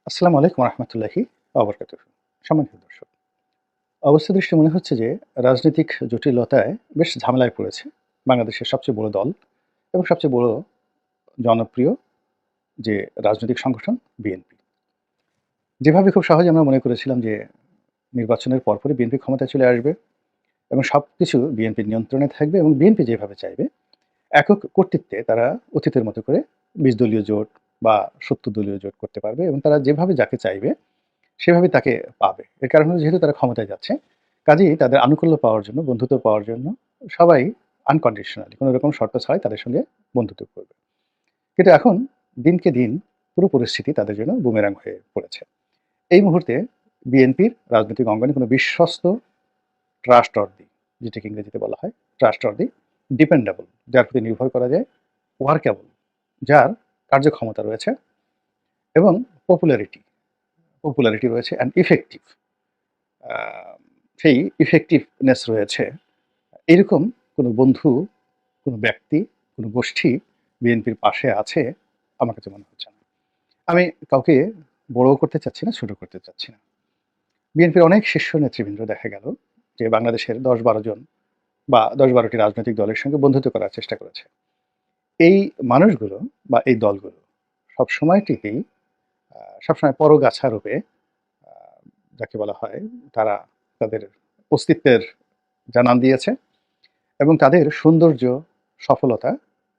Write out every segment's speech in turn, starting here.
আসসালামু আলাইকুম রহমতুল্লাহি ওয়া বারাকাতুহু। সম্মানিত দর্শক, অবস্থা দৃষ্টে মনে হচ্ছে যে রাজনৈতিক জটিলতায় বেশ ঝামেলায় পড়েছে বাংলাদেশের সবচেয়ে বড় দল এবং সবচেয়ে বড় জনপ্রিয় যে রাজনৈতিক সংগঠন বিএনপি। যেভাবে খুব সহজে আমরা মনে করেছিলাম যে নির্বাচনের পরপরই বিএনপি ক্ষমতায় চলে আসবে এবং সবকিছু বিএনপির নিয়ন্ত্রণে থাকবে এবং বিএনপি যেভাবে চাইবে একক কর্তৃত্বে তারা অতীতের মতো করে ২০ দলীয় জোট বা ৭০ দলীয় জোট করতে পারবে এবং তারা যেভাবে যাকে চাইবে সেভাবে তাকে পাবে। এর কারণ হলো যেহেতু তারা ক্ষমতায় যাচ্ছে, কাজেই তাদের আনুকূল্য পাওয়ার জন্য, বন্ধুত্ব পাওয়ার জন্য সবাই আনকন্ডিশনালি কোন রকম শর্ত ছাড়াই তাদের সঙ্গে বন্ধুত্ব করবে। কিন্তু এখন দিনকে দিন পুরো পরিস্থিতি তাদের জন্য বুমেরাং হয়ে পড়েছে। এই মুহূর্তে বিএনপির রাজনৈতিক অঙ্গনে কোনো বিশ্বস্ত ট্রাস্টওয়ার্দি, যেটাকে ইংরেজিতে বলা হয় ট্রাস্টওয়ার্দি, ডিপেন্ডেবল, যার প্রতি নির্ভর করা যায়, ওয়ার্কেবল, যার কার্যক্ষমতা রয়েছে এবং পপুলারিটি পপুলারিটি রয়েছে অ্যান্ড ইফেক্টিভ, আ সেই ইফেক্টিভনেস রয়েছে। এরকম কোনো বন্ধু, কোনো ব্যক্তি, কোনো গোষ্ঠী বিএনপির পাশে আছে আমার কাছে মনে হচ্ছে না। আমি কাউকে বড়ও করতে চাচ্ছি না, ছোট করতে চাচ্ছি না। বিএনপির অনেক শীর্ষ নেতৃবৃন্দ দেখা গেল যে বাংলাদেশের ১০-১২ জন বা ১০-১২ টি রাজনৈতিক দলের সঙ্গে বন্ধুত্ব করার চেষ্টা করেছে। এই মানুষগুলো বা এই দলগুলো সবসময়টিতেই সবসময় পরগাছা রূপে, আ যাকে বলা হয়, তারা তাদের অস্তিত্বের জানান দিয়েছে এবং তাদের সৌন্দর্য, সফলতা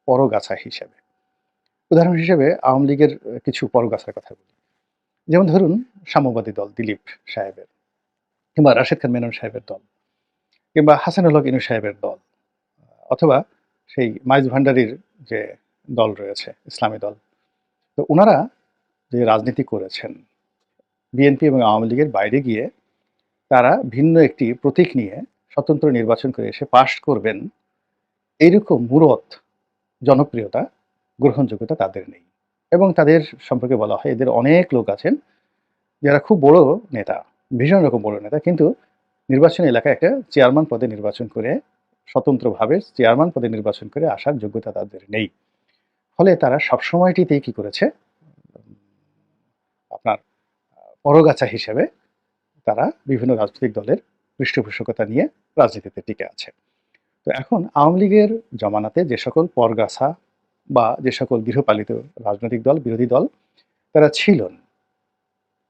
পরগাছা হিসেবে। উদাহরণ হিসেবে আওয়ামী লীগের কিছু পরগাছার কথা বলি। যেমন ধরুন সাম্যবাদী দল দিলীপ সাহেবের, কিংবা রাশেদ খান মেনন সাহেবের দল, কিংবা হাসানুল হক ইনু সাহেবের দল, অথবা সেই মাইজ ভান্ডারির যে দল রয়েছে, ইসলামী দল। তো উনারা যে রাজনীতি করেছেন বিএনপি এবং আওয়ামী লীগের বাইরে গিয়ে তারা ভিন্ন একটি প্রতীক নিয়ে স্বতন্ত্র নির্বাচন করে এসে পাশ করবেন, এইরকম মূরত জনপ্রিয়তা, গ্রহণযোগ্যতা তাদের নেই। এবং তাদের সম্পর্কে বলা হয় এদের অনেক লোক আছেন যারা খুব বড় নেতা, ভীষণ রকম বড় নেতা, কিন্তু নির্বাচনী এলাকায় একটা চেয়ারম্যান পদে নির্বাচন করে, স্বতন্ত্রভাবে চেয়ারম্যান পদে নির্বাচন করে আসার যোগ্যতা তাদের নেই। ফলে তারা সবসময়টিতেই কি করেছে, আপনার পরগাছা হিসেবে তারা বিভিন্ন রাজনৈতিক দলের পৃষ্ঠপোষকতা নিয়ে রাজনীতিতে টিকে আছে। তো এখন আওয়ামী লীগের জমানাতে যে সকল পরগাছা বা যে সকল গৃহপালিত রাজনৈতিক দল, বিরোধী দল তারা ছিলেন,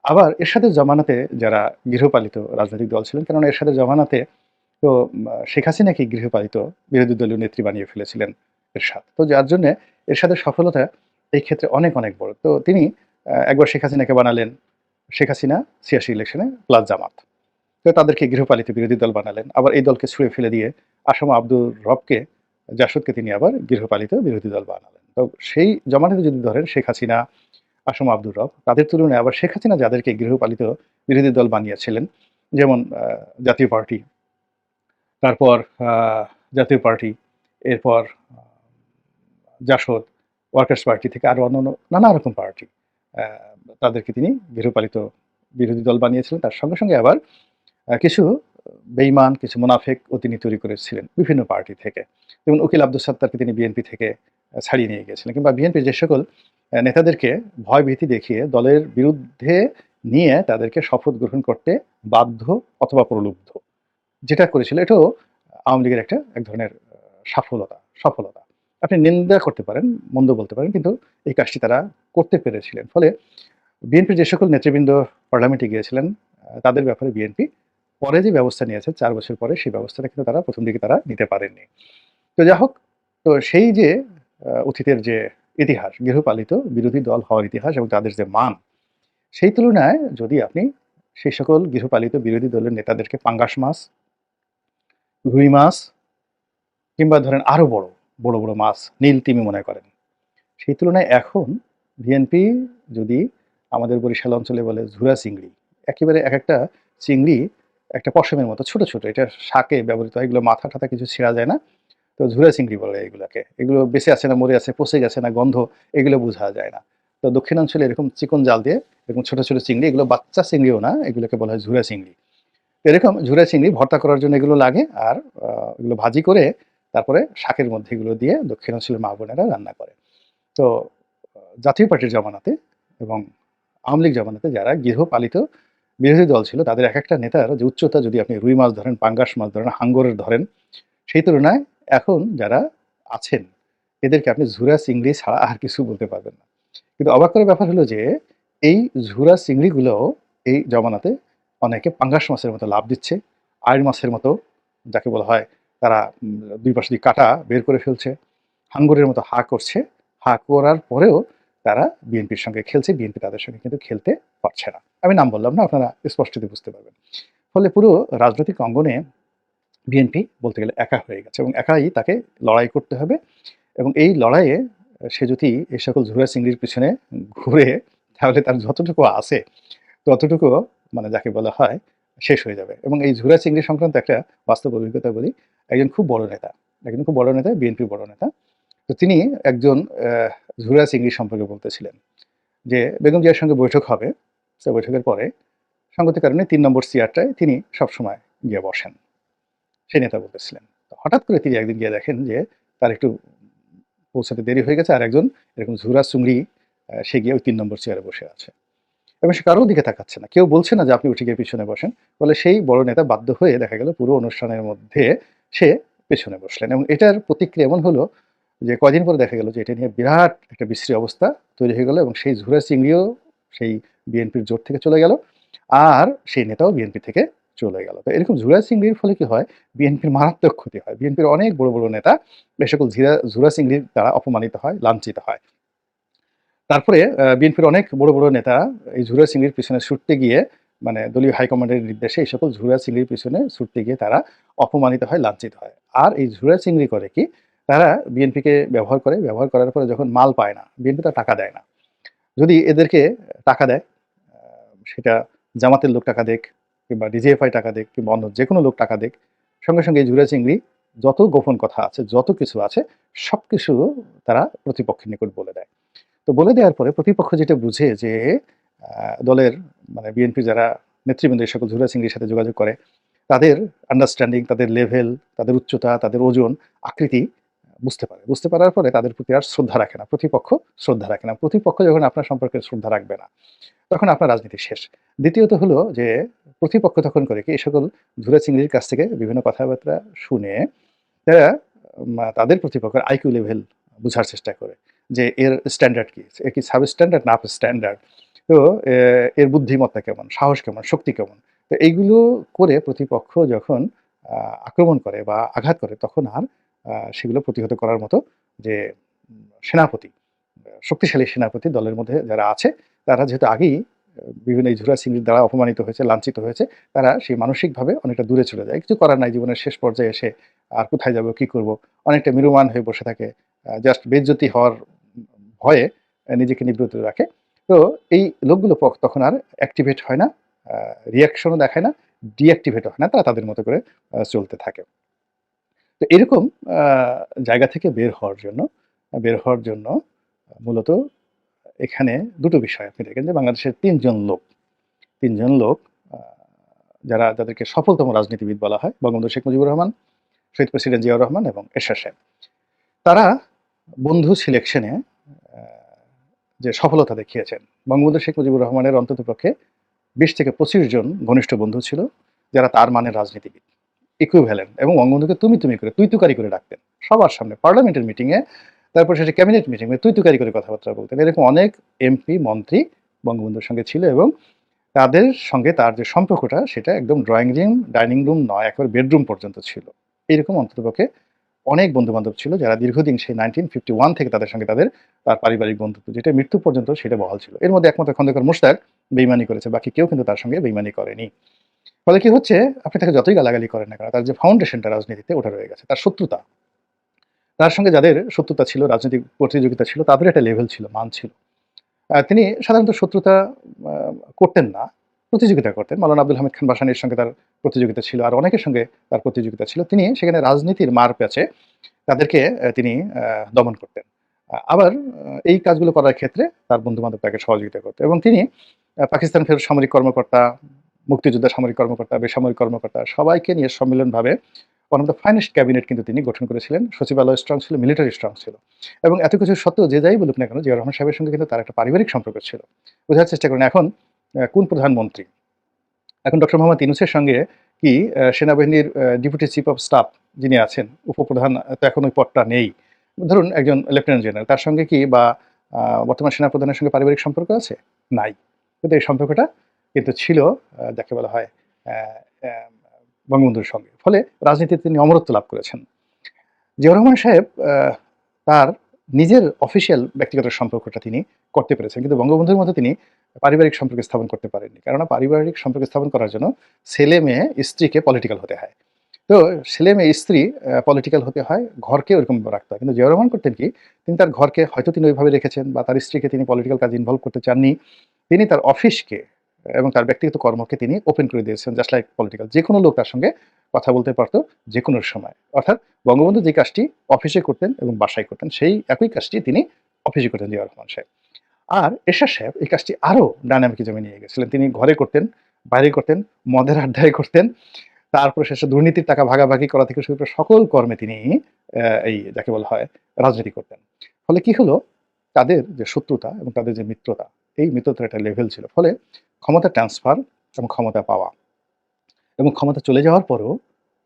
আবার এরশাদের জমানাতে যারা গৃহপালিত রাজনৈতিক দল ছিলেন, কেননা এরশাদের জমানাতে তো শেখ হাসিনাকে গৃহপালিত বিরোধী দলীয় নেত্রী বানিয়ে ফেলেছিলেন এরশাদ। তো যার জন্যে এরশাদের সফলতা এই ক্ষেত্রে অনেক, অনেক বড়। তো তিনি একবার শেখ হাসিনাকে বানালেন, শেখ হাসিনা ৮৬ ইলেকশনে প্লাস জামাত। তো তাদেরকে গৃহপালিত বিরোধী দল বানালেন। আবার এই দলকে ছুঁড়ে ফেলে দিয়ে আসম আব্দুর রবকে, জাসদকে তিনি আবার গৃহপালিত বিরোধী দল বানালেন। তো সেই জমানাতে যদি ধরেন শেখ হাসিনা, আসম আব্দুর রব, তাদের তুলনায় আবার শেখ হাসিনা যাদেরকে গৃহপালিত বিরোধী দল বানিয়েছিলেন, যেমন জাতীয় পার্টি, তারপর আ জাতীয় পার্টি, এরপর আ জাসদ, ওয়ার্কার্স পার্টি থেকে আরো অন্যান্য নানা রকম পার্টি, আ তাদেরকে তিনি গৃহপালিত বিরোধী দল বানিয়েছিলেন। তার সঙ্গে, সঙ্গে আবার কিছু বেঈমান, কিছু মুনাফিকও তিনি তৈরি করেছিলেন বিভিন্ন পার্টি থেকে। যেমন উকিল আব্দুল সাত্তারকে তিনি বিএনপি থেকে ছাড়িয়ে নিয়ে গিয়েছিলেন, কিংবা বিএনপির যে সকল নেতাদেরকে ভয়ভীতি দেখিয়ে দলের বিরুদ্ধে নিয়ে তাদেরকে শপথ গ্রহণ করতে বাধ্য অথবা প্রলুব্ধ, যেটা করেছিল এটাও আওয়ামী লীগের এক ধরনের সফলতা। আপনি নিন্দা করতে পারেন, মন্দ বলতে পারেন, কিন্তু এই কাজটি তারা করতে পেরেছিলেন। ফলে বিএনপির যে সকল নেতৃবৃন্দ পার্লামেন্টে গিয়েছিলেন, তাদের ব্যাপারে বিএনপি পরে যে ব্যবস্থা নিয়েছে ৪ বছর পরে, সেই ব্যবস্থাটা কিন্তু তারা ১ম দিকে তারা নিতে পারেননি। তো যা হোক, তো সেই যে অতীতের যে ইতিহাস, গৃহপালিত বিরোধী দল হওয়ার ইতিহাস এবং তাদের যে মান, সেই তুলনায় যদি আপনি সেই সকল গৃহপালিত বিরোধী দলের নেতাদেরকে পাঙ্গাস মাছ, রুই মাছ, কিংবা ধরেন আরো বড় মাছ, নীল তিমি মনে করেন, সেই তুলনায় এখন বিএনপি যদি আমাদের বরিশাল অঞ্চলে বলে ঝুরা চিংড়ি, একেবারে একেকটা চিংড়ি একটা পশমের মতো ছোট, ছোট। এটা শাকে ব্যবহৃত হয়। এগুলো মাথা-টাথা কিছু ছেঁড়া যায় না। তো ঝুরা চিংড়ি বলে এগুলাকে। এগুলো বেঁচে আছে না মরে আছে, পচে গেছে না গন্ধ, এগুলো বোঝা যায় না। তো দক্ষিণাঞ্চলে এরকম চিকন জাল দিয়ে এরকম ছোট, ছোট চিংড়ি, এগুলো বাচ্চা চিংড়িও না, এগুলোকে বলা হয় ঝুরা চিংড়ি। এরকম ঝুরা চিংড়ি ভর্তা করার জন্য এগুলো লাগে, আর এগুলো ভাজি করে তারপরে শাকের মধ্যে এগুলো দিয়ে দক্ষিণাঞ্চলের মা-বোনেরা রান্না করে। তো জাতীয় পার্টির জমানাতে এবং আওয়ামী লীগ জামানাতে যারা গৃহপালিত বিরোধী দল ছিল তাদের একেকটা নেতার যে উচ্চতা, যদি আপনি রুই মাছ ধরেন, পাঙ্গাস মাছ ধরেন, হাঙ্গরের ধরেন, সেই তুলনায় এখন যারা আছেন এদেরকে আপনি ঝুরা চিংড়ি ছাড়া আর কিছু বলতে পারবেন না। কিন্তু অবাক করার ব্যাপার হলো যে এই ঝুরা চিংড়িগুলোও এই জমানাতে অনেকে পাঙ্গাস মাছের মতো লাভ দিচ্ছে, আইড় মাছের মতো, যাকে বলা হয়, তারা ২ পাশ দিয়ে কাঁটা বের করে ফেলছে। হাঙ্গরের মতো হা করছে। হা করার পরেও তারা বিএনপির সঙ্গে খেলছে। বিএনপি তাদের সঙ্গে কিন্তু খেলতে পারছে না। আমি নাম বললাম না, আপনারা স্পষ্টতই বুঝতে পারবেন। ফলে পুরো রাজনৈতিক অঙ্গনে বিএনপি বলতে গেলে একা হয়ে গেছে এবং একাই তাকে লড়াই করতে হবে এবং এই লড়াইয়ে সে যদি এই সকল ঝুরা চিংড়ির পিছনে ঘুরে, তাহলে তার যতটুকু আছে ততটুকু, মানে যাকে বলা হয়, শেষ হয়ে যাবে। এবং এই ঝুরা চিংড়ি সংক্রান্ত একটা বাস্তব অভিজ্ঞতা বলি। একজন খুব বড় নেতা, একজন খুব বড় নেতা, বিএনপির বড় নেতা। তো তিনি একজন ঝুরা চিংড়ি সম্পর্কে বলতেছিলেন যে বেগম জিয়ার সঙ্গে বৈঠক হবে। সে বৈঠকের পরে সঙ্গতির কারণে ৩ নম্বর চেয়ারটায় তিনি সবসময় গিয়ে বসেন। সেই নেতা বলতেছিলেন। তো হঠাৎ করে তিনি একদিন গিয়ে দেখেন যে তার একটু পৌঁছাতে দেরি হয়ে গেছে। আর একজন এরকম ঝুরা চিংড়ি সে গিয়ে ওই ৩ নম্বর চেয়ারে বসে আছে। এবং সে কারোর দিকে তাকাচ্ছে না। কেউ বলছে না যে আপনি উঠে গিয়ে পিছনে বসেন। ফলে সেই বড় নেতা বাধ্য হয়ে দেখা গেল পুরো অনুষ্ঠানের মধ্যে সে পেছনে বসলেন এবং এটার প্রতিক্রিয়া এমন হলো যে কয়দিন পরে দেখা গেল যে এটা নিয়ে বিরাট একটা বিশ্রী অবস্থা তৈরি হয়ে গেল এবং সেই ঝুরা চিংড়িও সেই বিএনপির জোট থেকে চলে গেল। আর সেই নেতাও বিএনপি থেকে চলে গেল। তো এরকম ঝুরা চিংড়ির ফলে কি হয়? বিএনপির মারাত্মক ক্ষতি হয়। বিএনপির অনেক বড়, বড় নেতা এ সকল ঝুরা চিংড়ির দ্বারা অপমানিত হয়, লাঞ্ছিত হয়। তারপরে বিএনপির অনেক বড়, বড় নেতা এই ঝুরা চিংড়ির পিছনে ছুটতে গিয়ে, মানে দলীয় হাইকমান্ডের নির্দেশে এই সকল ঝুরা চিংড়ির পিছনে ছুটতে গিয়ে তারা অপমানিত হয়, লাঞ্ছিত হয়। আর এই ঝুরা চিংড়ি করে কি? তারা বিএনপিকে ব্যবহার করে, ব্যবহার করার পরে যখন মাল পায় না, বিএনপি তো টাকা দেয় না। যদি এদেরকে টাকা দেয়, আ সেটা জামাতের লোক টাকা দেক কিংবা ডিজিএফআই টাকা দেক কিংবা অন্য যেকোনো লোক টাকা দেক, সঙ্গে, সঙ্গে এই ঝুরা চিংড়ি যত গোপন কথা আছে, যত কিছু আছে, সবকিছু তারা প্রতিপক্ষের নিকট বলে দেয়। তো বলে দেওয়ার পরে প্রতিপক্ষ যেটা বুঝে যে আ দলের, মানে বিএনপির যারা নেতৃবৃন্দ এই সকল ঝুরা চিংড়ির সাথে যোগাযোগ করে, তাদের আন্ডারস্ট্যান্ডিং, তাদের লেভেল, তাদের উচ্চতা, তাদের ওজন, আকৃতি বুঝতে পারে। বুঝতে পারার পরে তাদের প্রতি আর শ্রদ্ধা রাখে না। প্রতিপক্ষ শ্রদ্ধা রাখে না। প্রতিপক্ষ যখন আপনার সম্পর্কে শ্রদ্ধা রাখবে না, তখন আপনার রাজনীতি শেষ। দ্বিতীয়ত হলো যে প্রতিপক্ষ তখন করে কি? এই সকল ঝুরা চিংড়ির কাছ থেকে বিভিন্ন কথাবার্তা শুনে তারা তাদের প্রতিপক্ষের আইকিউ লেভেল বুঝার চেষ্টা করে যে এর স্ট্যান্ডার্ড কি? এর কি সাব স্ট্যান্ডার্ড না আপ স্ট্যান্ডার্ড? তো এর বুদ্ধিমত্তা কেমন? সাহস কেমন? শক্তি কেমন? তো এইগুলো করে প্রতিপক্ষ যখন আ আক্রমণ করে বা আঘাত করে, তখন আর সেগুলো প্রতিহত করার মতো যে সেনাপতি, শক্তিশালী সেনাপতি দলের মধ্যে যারা আছে, তারা যেহেতু আগেই বিভিন্ন এই ঝুরা চিংড়ির দ্বারা অপমানিত হয়েছে, লাঞ্ছিত হয়েছে, তারা সেই মানসিকভাবে অনেকটা দূরে চলে যায়। কিছু করার নাই, জীবনের শেষ পর্যায়ে এসে আর কোথায় যাব, কি করব? অনেকটা ম্রিয়মাণ হয়ে বসে থাকে। জাস্ট বেইজ্জতি হওয়ার ভয়ে নিজেকে নিবৃত রাখে। তো এই লোকগুলো তখন আর অ্যাক্টিভেট হয় না, আ রিঅ্যাকশন ও দেখায় না, ডিঅ্যাক্টিভেট ও হয় না। তারা তাদের মতো করে চলতে থাকে। তো এরকম আ জায়গা থেকে বের হওয়ার জন্য মূলত এখানে ২ টো বিষয় আপনি দেখেন যে বাংলাদেশের ৩ জন লোক, ৩ জন লোক, আ যাদেরকে সফলতম রাজনীতিবিদ বলা হয়, বঙ্গবন্ধু শেখ মুজিবুর রহমান, শহীদ প্রেসিডেন্ট জিয়াউর রহমান এবং এরশাদ সাহেব। তারা বন্ধু সিলেকশনে আ যে সফলতা দেখিয়েছেন, বঙ্গবন্ধু শেখ মুজিবুর রহমানের অন্ততপক্ষে ২০ থেকে ২৫ জন ঘনিষ্ঠ বন্ধু ছিল, যারা তার মানের রাজনীতিবিদ। ইকুইভ্যালেন্ট, এবং বঙ্গবন্ধুকে তুমি, তুমি করে, তুই-তুকারি করে ডাকতেন। সবার সামনে, পার্লামেন্টের মিটিংয়ে, তারপর শেষে ক্যাবিনেট মিটিংয়ে তুই-তুকারি করে কথাবার্তা বলতেন। এরকম অনেক এমপি, মন্ত্রী বঙ্গবন্ধুর সঙ্গে ছিল এবং তাদের সঙ্গে তার যে সম্পর্কটা, সেটা একদম ড্রয়িং রুম, ডাইনিং রুম নয়, একেবারে বেডরুম পর্যন্ত ছিল। এরকম অন্ততপক্ষে অনেক বন্ধু-বান্ধব ছিল, যারা দীর্ঘদিন সেই 1951 থেকে তাদের সঙ্গে তার পারিবারিক বন্ধুত্ব, যেটা মৃত্যু পর্যন্ত সেটা বহাল ছিল। এর মধ্যে একমাত্র খন্দকার মোশতাক বেইমানি করেছে, বাকি কেউ কিন্তু তার সঙ্গে বেইমানি করেনি। ফলে কি হচ্ছে? আপনি তাকে যতই গালাগালি করেন না কেন, তার যে ফাউন্ডেশনটা রাজনীতিতে ওটা রয়ে গেছে। তার শত্রুতা, তার সঙ্গে যাদের শত্রুতা ছিল, রাজনৈতিক প্রতিযোগিতা ছিল, তাদের একটা লেভেল ছিল, মান ছিল। তিনি সাধারণত শত্রুতা আ করতেন না, প্রতিযোগিতা করতেন। মাওলানা আব্দুল হামিদ খান ভাসানীর সঙ্গে তার প্রতিযোগিতা ছিল, আর অনেকের সঙ্গে তার প্রতিযোগিতা ছিল। তিনি সেখানে রাজনীতির মারপ্যাচে তাদেরকে তিনি দমন করতেন। আবার এই কাজগুলো করার ক্ষেত্রে তার বন্ধু-বান্ধব তাকে সহযোগিতা করত এবং তিনি পাকিস্তান ফেরত সামরিক কর্মকর্তা, মুক্তিযোদ্ধা সামরিক কর্মকর্তা, বেসামরিক কর্মকর্তা সবাইকে নিয়ে সম্মিলনভাবে one of the finest cabinet কিন্তু তিনি গঠন করেছিলেন। সচিবালয় স্ট্রং ছিল, মিলিটারি স্ট্রং ছিল। এবং এত কিছু সত্ত্বেও যে যাই বলুক না কেন, জিয়াউর রহমান সাহেবের সঙ্গে কিন্তু তার একটা পারিবারিক সম্পর্ক ছিল। বোঝার চেষ্টা করেন এখন কোন প্রধানমন্ত্রী, এখন ডক্টর মোহাম্মদ ইউনূসের সঙ্গে কি সেনাবাহিনীর ডেপুটি চিফ অফ স্টাফ যিনি আছেন, উপপ্রধান তো এখন ওই পদটা নেই। ধরুন একজন লেফটেন্যান্ট জেনারেল, তার সঙ্গে কি বা বর্তমান সেনাপ্রধানের সঙ্গে পারিবারিক সম্পর্ক আছে? নাই। কিন্তু এই সম্পর্কটা কিন্তু ছিল যাকে বলা হয় আ আ বঙ্গবন্ধুর সঙ্গে। ফলে রাজনীতিতে তিনি অমরত্ব লাভ করেছেন। জিয়াউর রহমান সাহেব তার নিজের অফিসিয়াল ব্যক্তিগত সম্পর্কটা তিনি করতে পেরেছেন। কিন্তু বঙ্গবন্ধুর মতো তিনি পারিবারিক সম্পর্ক স্থাপন করতে পারেননি। কেননা পারিবারিক সম্পর্ক স্থাপন করার জন্য ছেলে-মেয়ে, স্ত্রীকে পলিটিক্যাল হতে হয়। তো ছেলে-মেয়ে, স্ত্রী পলিটিক্যাল হতে হয়, ঘরকে ওরকম রাখতে হয়। কিন্তু জিয়াউর রহমান করতেন কি? তিনি তার ঘরকে হয়তো তিনি ওইভাবে রেখেছেন বা তার স্ত্রীকে তিনি পলিটিক্যাল কাজে ইনভলভ করতে চাননি। তিনি তার অফিসকে এবং তার ব্যক্তিগত কর্মকে তিনি ওপেন করে দিয়েছেন জাস্ট লাইক পলিটিক্যাল। যেকোনো লোক তার সঙ্গে কথা বলতে পারত যেকোনো সময়। অর্থাৎ বঙ্গবন্ধু যে কাজটি অফিসে করতেন এবং বাসায় করতেন, সেই একই কাজটি তিনি অফিসে করতেন জিয়াউর রহমান সাহেব। আর এরশাদ সাহেব এই কাজটি আরো ডায়নামিকিজমে নিয়ে গেছিলেন। তিনি ঘরে করতেন, বাইরে করতেন, মদের আড্ডায় করতেন। তারপরে শেষে দুর্নীতির টাকা ভাগাভাগি করা থেকে শুরু করে সকল কর্মে তিনি এই যাকে বলা হয় রাজনীতি করতেন। ফলে কি হলো? তাদের যে শত্রুতা এবং তাদের যে মিত্রতা, এই মিত্রতার একটা লেভেল ছিল। ফলে ক্ষমতা ট্রান্সফার এবং ক্ষমতা পাওয়া এবং ক্ষমতা চলে যাওয়ার পরেও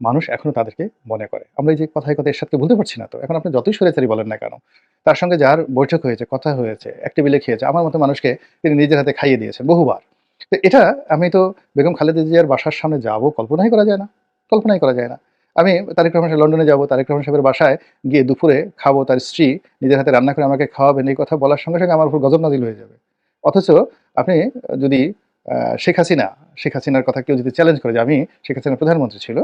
মানুষ এখনো তাদেরকে মনে করে। আমরা এই যে কথায়, কথায় এরশাদকে ভুলতে পারছি না তো। এখন আপনি যতই স্বৈরাচারী বলেন না কেন, তার সঙ্গে যার বৈঠক হয়েছে, কথা হয়েছে, এক টেবিলে খেয়েছে, আমার মতো মানুষকে তিনি নিজের হাতে খাইয়ে দিয়েছেন বহুবার। তো এটা আমি তো বেগম খালেদা জিয়ার বাসার সামনে যাবো কল্পনাই করা যায় না। কল্পনাই করা যায় না। আমি তারেক রহমান সাহেব লন্ডনে যাবো, তারেক রহমান সাহেবের বাসায় গিয়ে দুপুরে খাবো, তার স্ত্রী নিজের হাতে রান্না করে আমাকে খাওয়াবেন, এই কথা বলার সঙ্গে, সঙ্গে আমার উপর গজব নাজিল হয়ে যাবে। অথচ আপনি যদি আ শেখ হাসিনা, শেখ হাসিনার কথা কেউ যদি চ্যালেঞ্জ করে যে আমি শেখ হাসিনা প্রধানমন্ত্রী ছিল,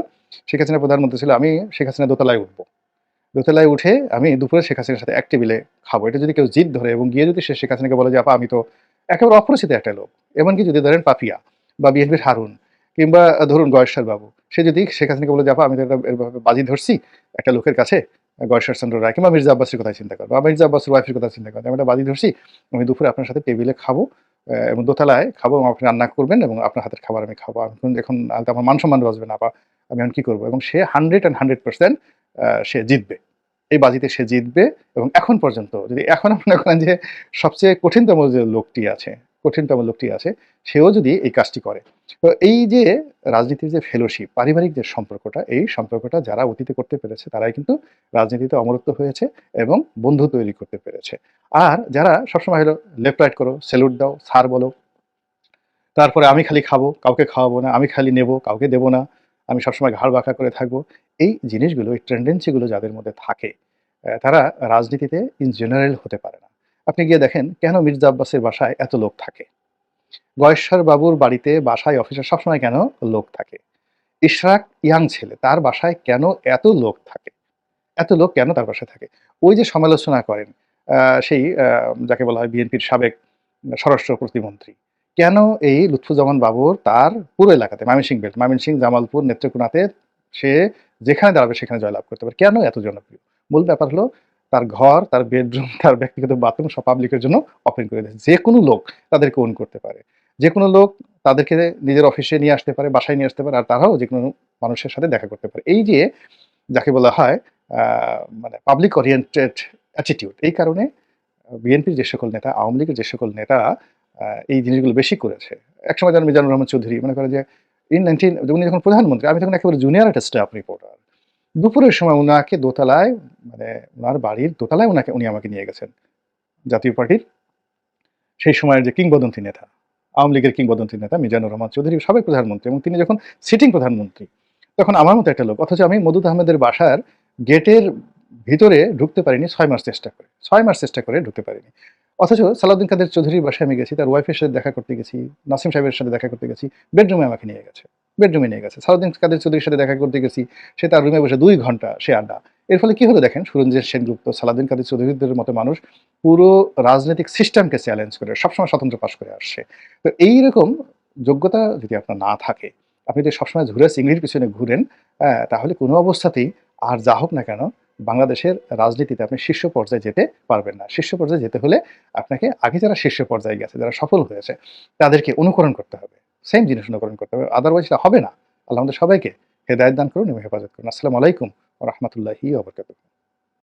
শেখ হাসিনা প্রধানমন্ত্রী ছিল, আমি শেখ হাসিনা দোতলায় উঠবো। দোতলায় উঠে আমি দুপুরে শেখ হাসিনার সাথে এক টেবিলে খাবো। এটা যদি কেউ জিদ ধরে এবং গিয়ে যদি সে শেখ হাসিনাকে বলে যে, "আপা আমি তো" একেবারে অপরিচিত একটা লোক। এমনকি যদি ধরেন পাপিয়া বা বিএনপির হারুন কিংবা ধরুন গয়েশ্বর বাবু। সে যদি শেখ হাসিনাকে বলে যে, "আপা আমি তো এভাবে বাজি ধরছি একটা লোকের কাছে, গয়েশ্বর চন্দ্র রায় কিংবা মির্জা আব্বাসের কথাই চিন্তা করেন বা মির্জা আব্বাসের ওয়াইফের কথা চিন্তা করেন। আমি একটা বাজি ধরছি, আমি দুপুরে আপনার সাথে টেবিলে খাবো এবং দোতলায় খাবো এবং আপনি রান্না করবেন এবং আপনার হাতের খাবার আমি খাবো। এখন আমার মান-সম্মান বাঁচবে না আপা। আমি এখন কি করব?" এবং সে 100% সে জিতবে। এই বাজিতে সে জিতবে এবং এখন পর্যন্ত যদি এখনো মনে করেন যে সবচেয়ে কঠিনতম যে লোকটি আছে, কঠিনতম লোকটি আছে, সেও যদি এই কাজটি করে। তো এই যে রাজনীতির যে ফেলোশিপ, পারিবারিক যে সম্পর্কটা, এই সম্পর্কটা যারা অতীতে করতে পেরেছে তারাই কিন্তু রাজনীতিতে অমরত্ব হয়েছে এবং বন্ধু তৈরি করতে পেরেছে। আর যারা সবসময় হলো লেফট রাইট করো, সেলুট দাও, স্যার বলো, তারপরে আমি খালি খাবো, কাউকে খাওয়াবো না, আমি খালি নেবো, কাউকে দেবো না, আমি সবসময় ঘাড় বাঁকা করে থাকবো। এই জিনিসগুলো, এই টেনডেন্সি গুলো যাদের মধ্যে থাকে, তারা রাজনীতিতে ইন জেনারেল হতে পারে না। আপনি গিয়ে দেখেন কেন মির্জা আব্বাসের বাসায় এত লোক থাকে? গয়েশ্বর বাবুর বাড়িতে, বাসায়, অফিসে সবসময় কেন লোক থাকে? ইশরাক ইয়াং ছেলে, তার বাসায় কেন এত লোক থাকে? এত লোক কেন তার বাসায় থাকে? ওই যে সমালোচনা করেন আ সেই যাকে বলা হয় বিএনপির সাবেক স্বরাষ্ট্র প্রতিমন্ত্রী। কেন এই লুৎফুজ্জামান বাবুর তার পুরো এলাকাতে ময়মনসিংহ বেল্ট, ময়মনসিংহ, জামালপুর, নেত্রকোনাতে সে যেখানে দাঁড়াবে সেখানে জয়লাভ করতে পারে। কেন এত জনপ্রিয়? মূল ব্যাপার হলো তার ঘর, তার বেডরুম, তার ব্যক্তিগত বাথরুম সব পাবলিকের জন্য ওপেন করে দিয়েছে। যেকোনো লোক তাদেরকে ওন করতে পারে। যেকোনো লোক তাদেরকে নিজের অফিসে নিয়ে আসতে পারে, বাসায় নিয়ে আসতে পারে আর তারাও যেকোনো মানুষের সাথে দেখা করতে পারে। এই যে যাকে বলা হয় আ মানে পাবলিক ওরিয়েন্টেড অ্যাটিটিউড। এই কারণে বিএনপির যে সকল নেতা, আওয়ামী লীগের যে সকল নেতা এই জিনিসগুলো বেশি করেছে। একসময় যেন মিজানুর রহমান চৌধুরী মনে করেন যে ইন 19 উনি যখন প্রধানমন্ত্রী, আমি তখন একেবারে জুনিয়র একটা স্টাফ রিপোর্টার। দুপুরের সময় উনাকে দোতলায় মানে উনার বাড়ির দোতলায় উনি আমাকে নিয়ে গেছেন। জাতীয় পার্টির সেই সময়ের যে কিংবদন্তি নেতা, আওয়ামী লীগের কিংবদন্তি নেতা মিজানুর রহমান চৌধুরী সাবেক প্রধানমন্ত্রী এবং তিনি যখন সিটিং প্রধানমন্ত্রী, তখন আমার মতো একটা লোক। অথচ আমি মদুদ আহমেদের বাসার গেটের ভিতরে ঢুকতে পারিনি ৬ মাস চেষ্টা করে। ৬ মাস চেষ্টা করে ঢুকতে পারিনি। অথচ সালাউদ্দিন কাদের চৌধুরীর বাসায় আমি গেছি, তার ওয়াইফের সাথে দেখা করতে গেছি, নাসিম সাহেবের সাথে দেখা করতে গেছি, বেডরুমে আমাকে নিয়ে গেছে। বেডরুমে নিয়ে গেছে। সালাউদ্দিন কাদের চৌধুরীর সাথে দেখা করতে গেছি, সে তার রুমে বসে ২ ঘন্টা সে আড্ডা। এর ফলে কি হলো দেখেন, সুরঞ্জিত সেনগুপ্ত, সালাউদ্দিন কাদের চৌধুরীদের মতো মানুষ পুরো রাজনৈতিক সিস্টেমকে চ্যালেঞ্জ করে সবসময় স্বতন্ত্র পাস করে আসছে। তো এইরকম যোগ্যতা যদি আপনার না থাকে, আপনি যদি সবসময় ঝুরে চিংড়ির পিছনে ঘুরেন, তাহলে কোনো অবস্থাতেই আর যা হোক না কেন বাংলাদেশের রাজনীতিতে আপনি শীর্ষ পর্যায়ে যেতে পারবেন না। শীর্ষ পর্যায়ে যেতে হলে আপনাকে আগে যারা শীর্ষ পর্যায়ে গেছে, যারা সফল হয়েছে, তাদেরকে অনুকরণ করতে হবে। সেম জিনিস অনুকরণ করতে হবে। আদারওয়াইজ এটা হবে না। আল্লাহ আমাদের সবাইকে হেদায়েত দান করুন এবং হেফাজত করুন। আসসালামু আলাইকুম ওয়া রাহমাতুল্লাহি ওয়া বারাকাতুহু।